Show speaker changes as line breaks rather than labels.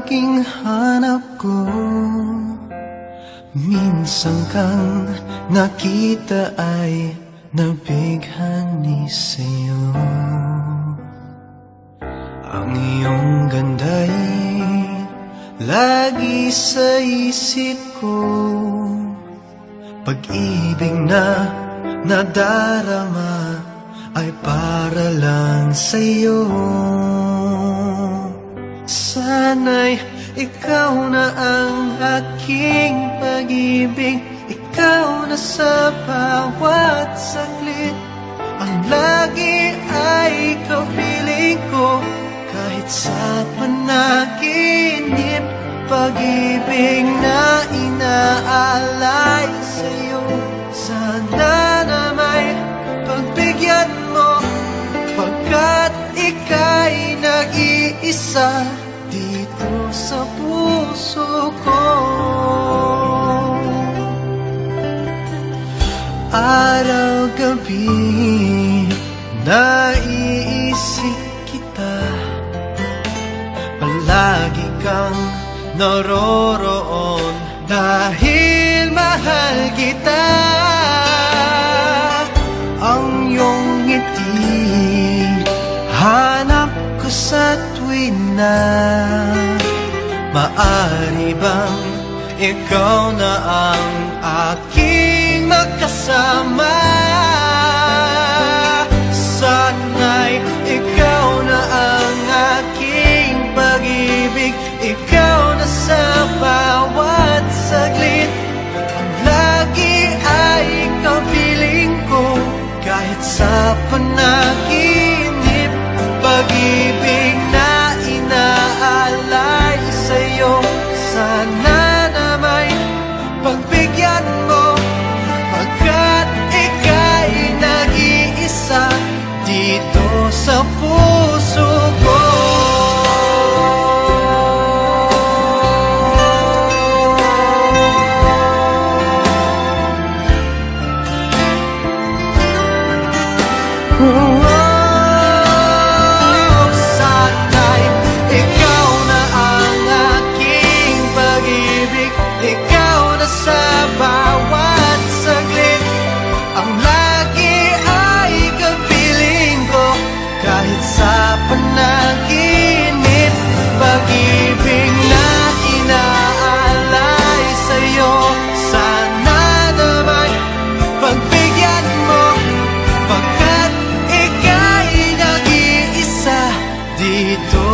laging hanap ko. Minsan kang nakita ay nabighani sa'yo. Ang iyong ganda'y lagi sa isip ko. Pag-ibig na nadarama ay para lang sa'yo. Sana'y ikaw na ang aking pag-ibig, ikaw na sa bawat saglit. Ang lagi ay kapiling ko, kahit sa panaginip. Pag-ibig na inaalay sa'yo, sana na may pagbigyan mo, pagkat ika'y nag-iisa dito sa puso ko. Araw-gabi naiisip kita, palagi kang naroroon dahil mahal kita. Ang iyong ngiti hanap ko sa tuwin na maari bang ikaw na ang aking makasama. Sana'y ikaw na ang aking pag-ibig, ikaw na sa bawat saglit. Ang lagi ay kapiling ko, kahit sa panaginip. Pag-ibig na inaalay sa'yo, sana na may pagbigyan mo, pagkat ika'y nag-iisa dito sa puso ko. Sana'y ikaw na ang aking pag-ibig, ikaw na sa bawat saglit. Ang lagi ay kapiling ko, kahit sa panaginip. Pag-ibig na inaalay sa'yo, sana na may pagbigyan mo, pagkat ika'y nag-iisa dito.